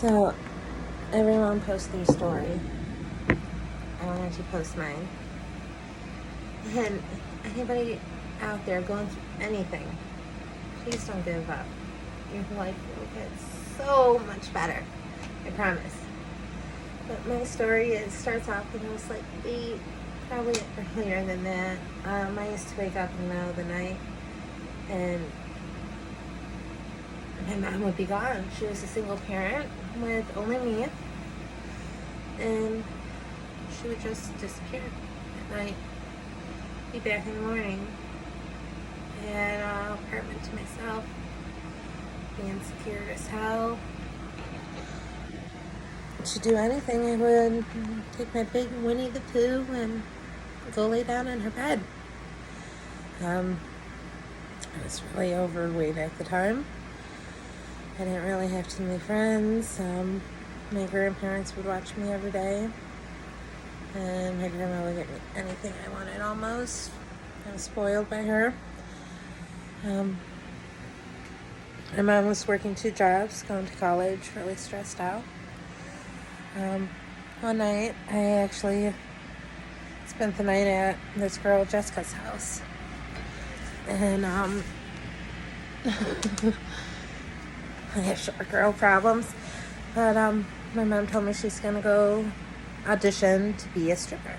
So, everyone posts their story. I wanted to post mine. And anybody out there going through anything, please don't give up. Your life will get so much better. I promise. But my story starts off when I was like 8, probably earlier than that. I used to wake up in the middle of the night and my mom would be gone. She was a single parent with only me. And she would just disappear at night. Be back in the morning. I had an apartment to myself. Being scared as hell. To do anything, I would take my big Winnie the Pooh and go lay down in her bed. I was really overweight at the time. I didn't really have too many friends. My grandparents would watch me every day. And my grandma would get me anything I wanted almost. I was spoiled by her. My mom was working 2 jobs, going to college, really stressed out. One night, I actually spent the night at this girl Jessica's house. And I have short girl problems. But my mom told me she's going to go audition to be a stripper.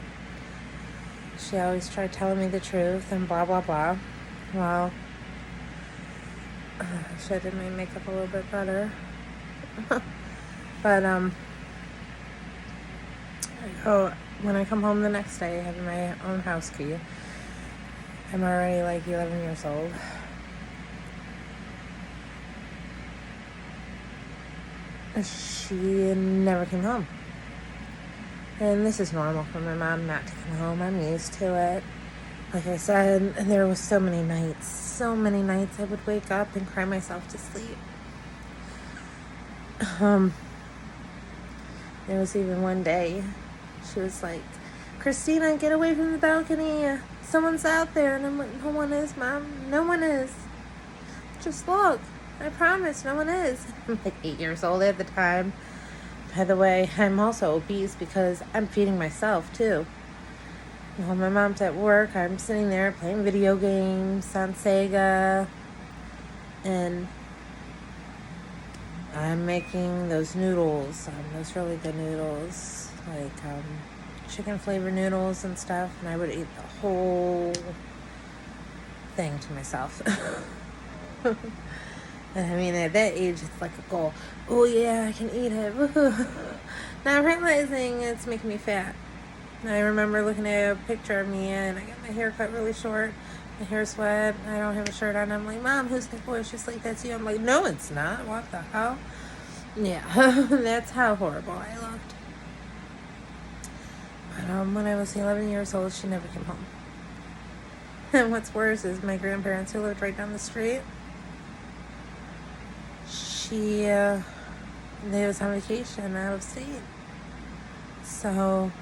She always tried telling me the truth and blah, blah, blah. Well, I should have made makeup a little bit better. But, when I come home the next day, I have my own house key. I'm already like 11 years old. She never came home. And this is normal for my mom not to come home. I'm used to it. Like I said, there was so many nights I would wake up and cry myself to sleep. There was even one day, she was like, "Christina, get away from the balcony. Someone's out there." And I'm like, "No one is, Mom. No one is. Just look. I promise, no one is." I'm like 8 years old at the time. By the way, I'm also obese because I'm feeding myself, too. While my mom's at work, I'm sitting there playing video games on Sega. And I'm making those noodles, those really good noodles, like chicken flavored noodles and stuff. And I would eat the whole thing to myself. And I mean, at that age, it's like a goal. Oh, yeah, I can eat it. Not realizing it's making me fat. And I remember looking at a picture of me, and I got my hair cut really short. My hair's wet. I don't have a shirt on. I'm like, "Mom, who's that boy?" She's like, "That's you." I'm like, "No, it's not. What the hell?" Yeah, that's how horrible I looked. But when I was 11 years old, she never came home. And what's worse is my grandparents, who lived right down the street, they was on vacation out of state. So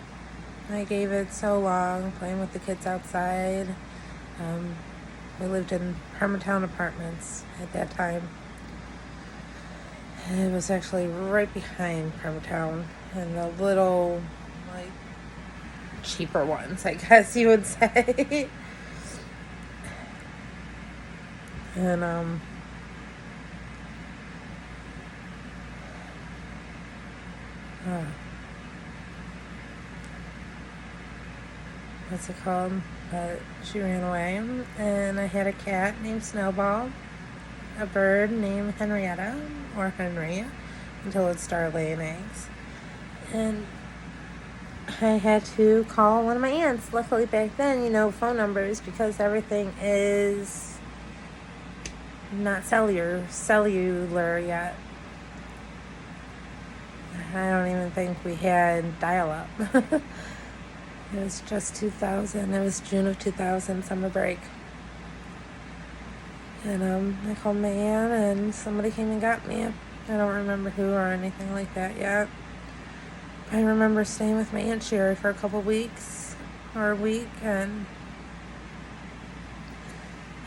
I gave it so long, playing with the kids outside. We lived in Hermantown Apartments at that time. It was actually right behind Hermantown, and the little, like, cheaper ones, I guess you would say. And, what's it called? She ran away, and I had a cat named Snowball, a bird named Henrietta, or Henry, until it started laying eggs. And I had to call one of my aunts. Luckily back then, phone numbers, because everything is not cellular yet. I don't even think we had dial-up. It was just 2000. It was June of 2000, summer break. And I called my aunt, and somebody came and got me. I don't remember who or anything like that yet. I remember staying with my Aunt Sherry for a couple weeks, or a week, and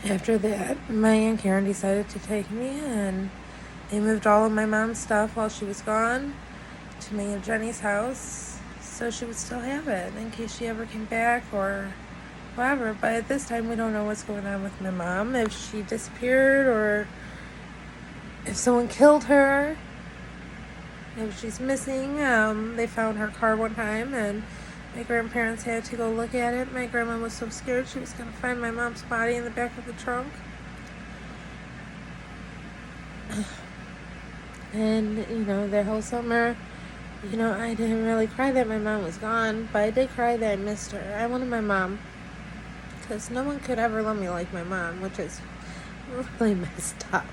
after that, my Aunt Karen decided to take me, and they moved all of my mom's stuff while she was gone to me and Jenny's house, so she would still have it in case she ever came back or whatever. But at this time, we don't know what's going on with my mom, if she disappeared or if someone killed her, if she's missing. They found her car one time, and my grandparents had to go look at it. My grandma was so scared she was going to find my mom's body in the back of the trunk. And, that whole summer, I didn't really cry that my mom was gone, but I did cry that I missed her. I wanted my mom, because no one could ever love me like my mom, which is really messed up.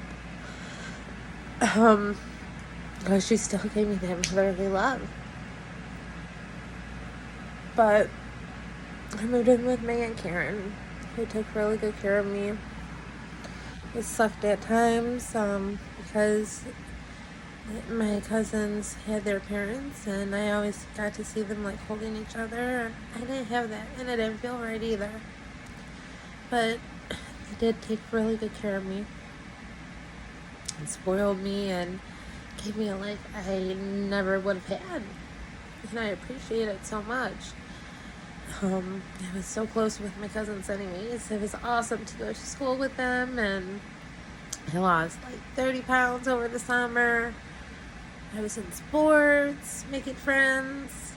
Because she still gave me that motherly love. But I moved in with my Aunt Karen, who took really good care of me. It sucked at times, because my cousins had their parents, and I always got to see them, holding each other, and I didn't have that, and it didn't feel right either. But they did take really good care of me, and spoiled me, and gave me a life I never would have had, and I appreciate it so much. I was so close with my cousins anyways. It was awesome to go to school with them, and I lost 30 pounds over the summer. I was in sports, making friends,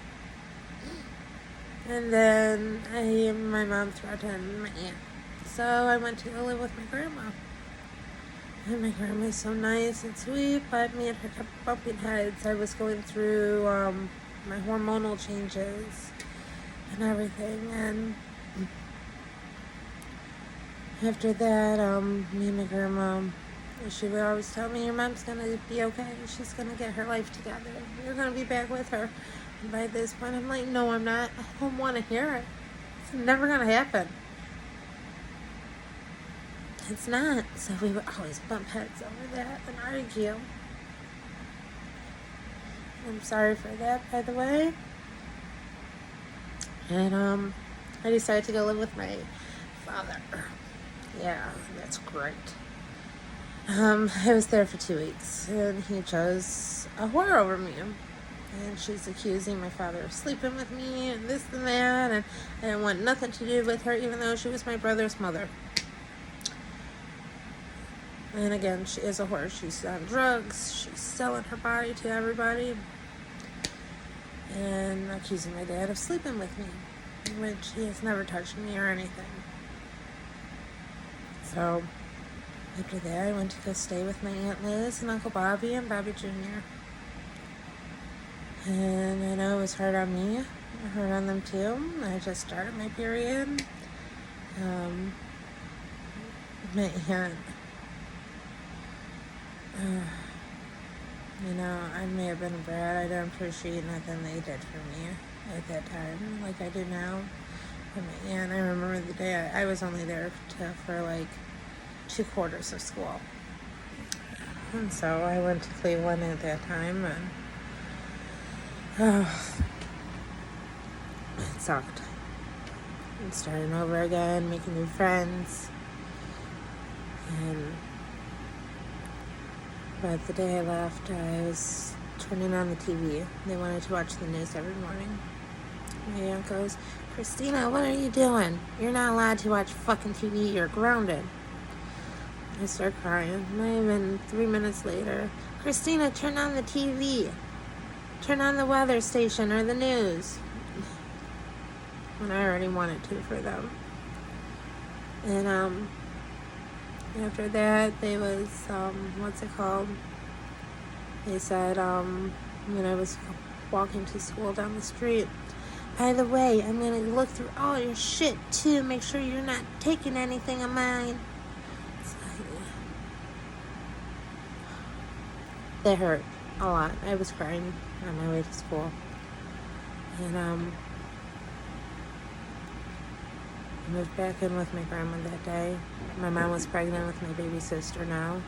and then my mom threatened my aunt, so I went to go live with my grandma. And my grandma was so nice and sweet, but me and her kept bumping heads. I was going through my hormonal changes and everything, and after that, me and my grandma, she would always tell me, your mom's going to be okay, she's going to get her life together, you're going to be back with her. And by this point, I'm like, no, I'm not. I don't want to hear it. It's never going to happen. It's not. So we would always bump heads over that and argue. I'm sorry for that, by the way. And I decided to go live with my father. Yeah, that's great. I was there for 2 weeks, and he chose a whore over me. And she's accusing my father of sleeping with me and this and that, and I didn't want nothing to do with her, even though she was my brother's mother. And again, she is a whore. She's on drugs. She's selling her body to everybody. And accusing my dad of sleeping with me, which he has never touched me or anything. So after that, I went to go stay with my Aunt Liz and Uncle Bobby and Bobby Jr. And I know it was hard on me, hard on them too. I just started my period. My aunt, I may have been a brat. I don't appreciate nothing they did for me at that time, like I do now. And my aunt, I remember the day I was only there for 2 quarters of school. And so I went to Cleveland at that time, and it sucked. And starting over again, making new friends. But the day I left, I was turning on the TV. They wanted to watch the news every morning. My aunt goes, Christina, what are you doing? You're not allowed to watch fucking TV. You're grounded. I start crying. Not even 3 minutes later, Christina, turn on the TV. Turn on the weather station or the news. And I already wanted to for them. And after that, they was, they said, when I was walking to school down the street, by the way, I'm going to look through all your shit, too, make sure you're not taking anything of mine. So, that hurt a lot. I was crying on my way to school. And, I moved back in with my grandma that day. My mom was pregnant with my baby sister now.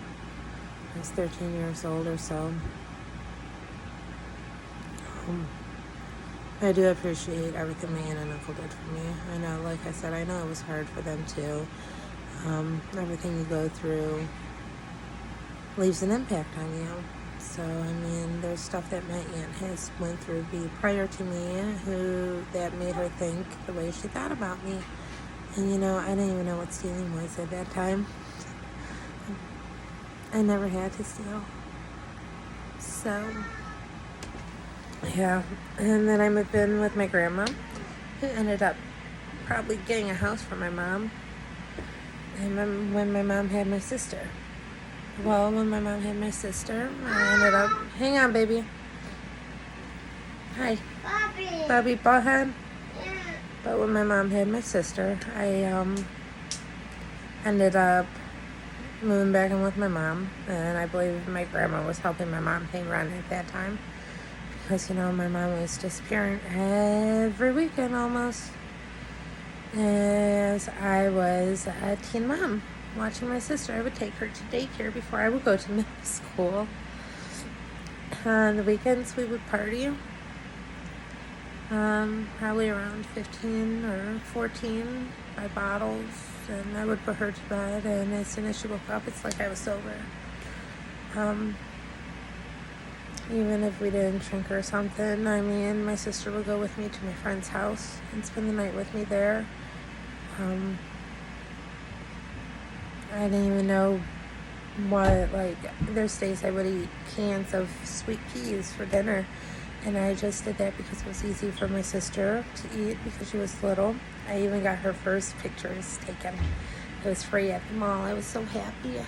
I was 13 years old or so. I do appreciate everything my aunt and uncle did for me. I know, like I said, I know it was hard for them too. Everything you go through. leaves an impact on you. So, I mean, there's stuff that my aunt has went through prior to me that made her think the way she thought about me. And, I didn't even know what stealing was at that time. I never had to steal. So, yeah. And then I moved in with my grandma, who ended up probably getting a house for my mom. And when my mom had my sister. Well, when my mom had my sister, I ended up... Hang on, baby. Hi. Bobby, Bobby, yeah. But when my mom had my sister, I ended up moving back in with my mom. And I believe my grandma was helping my mom pay rent at that time. Because, my mom was disappearing every weekend almost. As I was a teen mom watching my sister. I would take her to daycare before I would go to middle school. On the weekends we would party. Probably around 15 or 14 by bottles, and I would put her to bed, and as soon as she woke up, it's like I was sober. Even if we didn't drink or something, my sister would go with me to my friend's house and spend the night with me there. I didn't even know there's days I would eat cans of sweet peas for dinner, and I just did that because it was easy for my sister to eat because she was little. I even got her first pictures taken. It was free at the mall. I was so happy.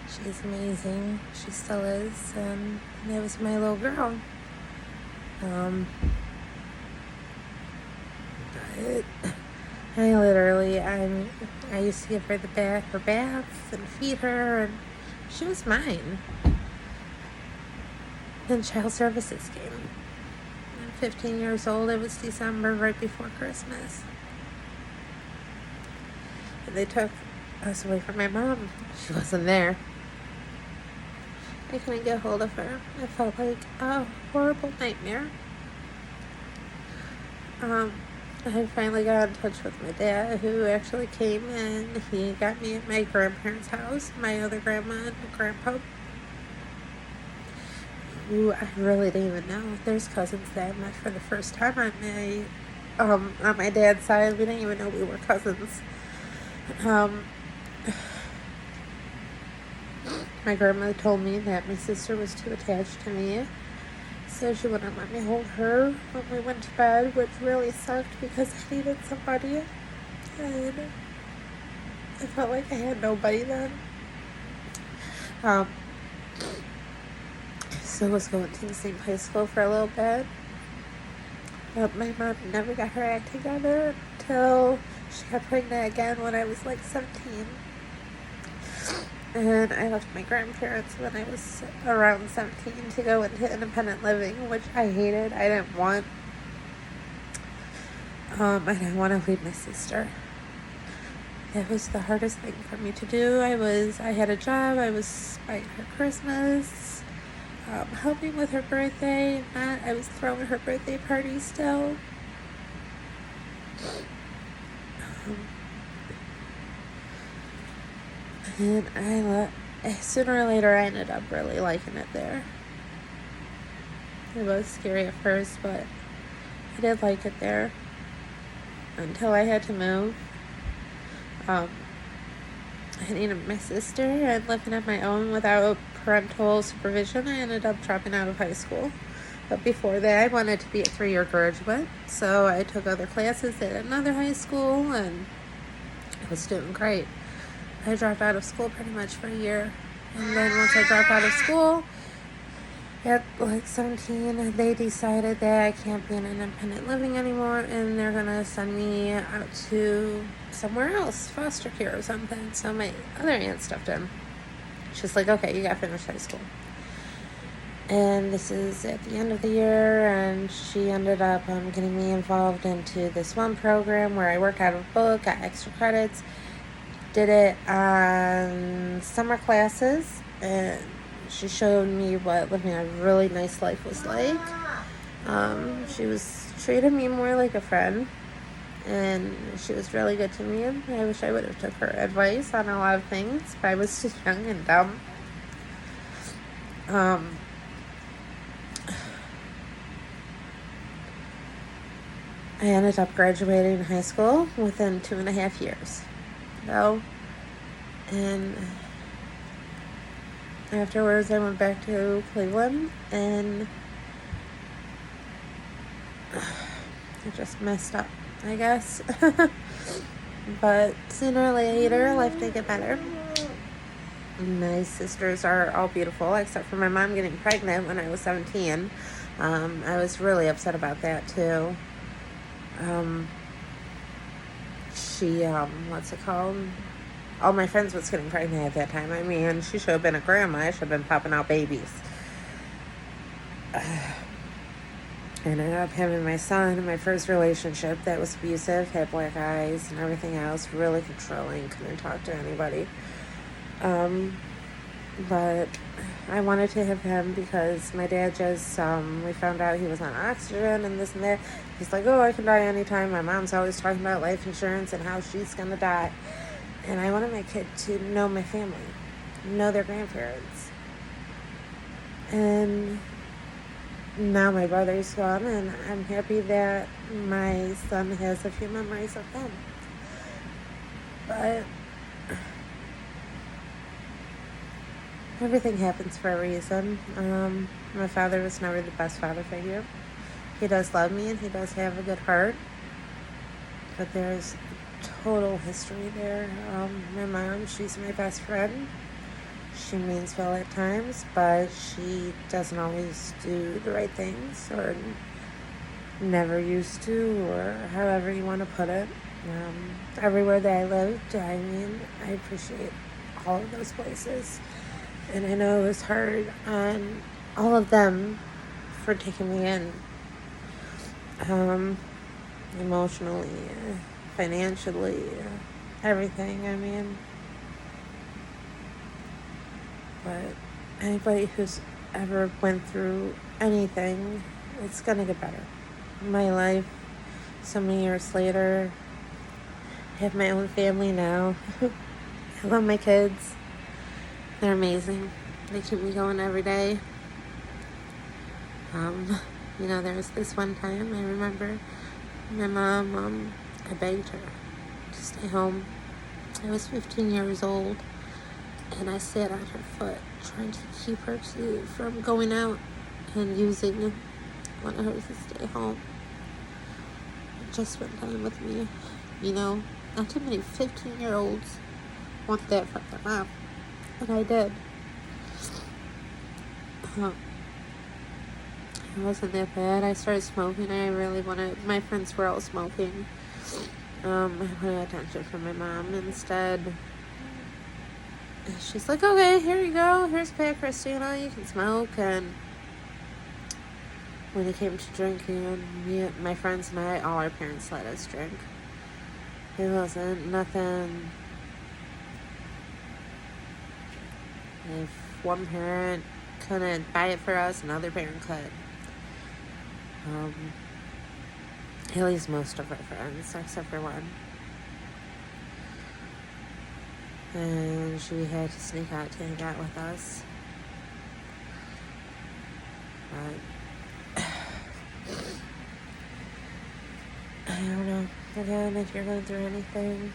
She's amazing. She still is, and that was my little girl. But I used to give her her baths and feed her, and she was mine. Then child services came. I'm 15 years old. It was December, right before Christmas. And they took us away from my mom. She wasn't there. I couldn't get hold of her. It felt like a horrible nightmare. I finally got in touch with my dad, who actually came, and he got me at my grandparents' house, my other grandma and grandpa, who I really didn't even know. There's cousins that I met for the first time on my dad's side. We didn't even know we were cousins. My grandmother told me that my sister was too attached to me, so she wouldn't let me hold her when we went to bed, which really sucked because I needed somebody, and I felt like I had nobody then. So I was going to the same high school for a little bit, but my mom never got her act together until she got pregnant again when I was like 17. And I left my grandparents when I was around 17 to go into independent living, which I hated. I didn't want. I didn't want to leave my sister. It was the hardest thing for me to do. I had a job. I was buying her Christmas, helping with her birthday. I was throwing her birthday party still. And sooner or later, I ended up really liking it there. It was scary at first, but I did like it there until I had to move. I needed my sister, and living on my own without parental supervision, I ended up dropping out of high school. But before that, I wanted to be a 3-year graduate, so I took other classes at another high school, and I was doing great. I dropped out of school pretty much for a year. And then once I dropped out of school, at like 17, they decided that I can't be in independent living anymore, and they're going to send me out to somewhere else, foster care or something. So my other aunt stepped in. She's like, okay, you got to finish high school. And this is at the end of the year, and she ended up getting me involved into this one program where I worked out of a book, got extra credits, did it on summer classes, and she showed me what living a really nice life was like. She was treating me more like a friend, and she was really good to me, and I wish I would have took her advice on a lot of things, but I was too young and dumb. I ended up graduating high school within 2.5 years. So, and afterwards I went back to Cleveland, and I just messed up, I guess. But sooner or later, life did get better. My sisters are all beautiful, except for my mom getting pregnant when I was 17. I was really upset about that, too. What's it called? All my friends was getting pregnant at that time. I mean, she should have been a grandma. I should have been popping out babies. I ended up having my son in my first relationship that was abusive, had black eyes and everything else, really controlling, couldn't talk to anybody. But I wanted to have him because my dad just, we found out he was on oxygen and this and that. He's like, oh, I can die anytime. My mom's always talking about life insurance and how she's going to die. And I wanted my kid to know my family, know their grandparents. And now my brother's gone, and I'm happy that my son has a few memories of them. But everything happens for a reason. My father was never the best father figure. He does love me, and he does have a good heart. But there's total history there. My mom, she's my best friend. She means well at times, but she doesn't always do the right things, or never used to, or however you want to put it. Everywhere that I lived, I mean, I appreciate all of those places. And I know it was hard on all of them for taking me in. Emotionally, financially, everything, I mean. But anybody who's ever went through anything, it's gonna get better. My life, so many years later, I have my own family now. I love my kids. They're amazing. They keep me going every day. There was this one time, I remember my mom, I begged her to stay home. I was 15 years old, and I sat on her foot trying to keep her from going out and using. I wanted her to stay home. Just spend time with me. Not too many 15-year-olds want that from their mom. And I did. It wasn't that bad. I started smoking. My friends were all smoking. I wanted attention from my mom instead. She's like, okay, here you go. Here's a pack, Christina. You can smoke. And when it came to drinking, my friends and I, all our parents let us drink. It wasn't nothing. If one parent couldn't buy it for us, another parent could. At least most of our friends, except for one. And she had to sneak out to hang out with us. But I don't know. Again, if you're going through anything,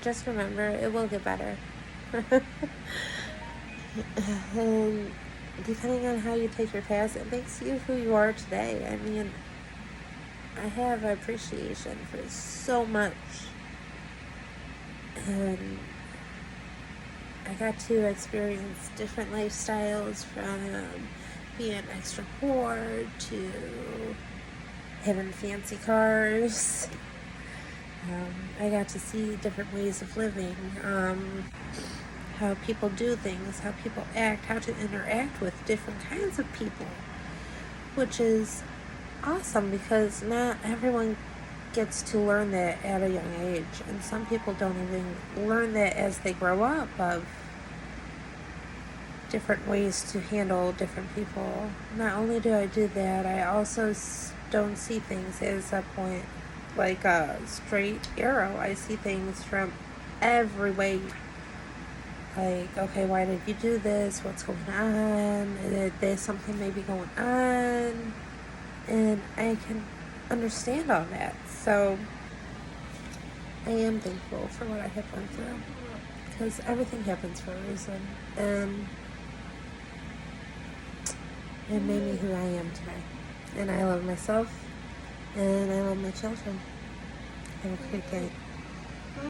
just remember, it will get better. And depending on how you take your past, it makes you who you are today. I mean, I have appreciation for so much. And I got to experience different lifestyles, from being extra poor to having fancy cars. I got to see different ways of living, how people do things, how people act, how to interact with different kinds of people, which is awesome because not everyone gets to learn that at a young age, and some people don't even learn that as they grow up, of different ways to handle different people. Not only do I do that, I also don't see things as a point like a straight arrow. I see things from every way. Like, okay, why did you do this? What's going on? There's something maybe going on. And I can understand all that. So I am thankful for what I have gone through. Because everything happens for a reason. And it made me who I am today. And I love myself. And I love my children. Have a great day.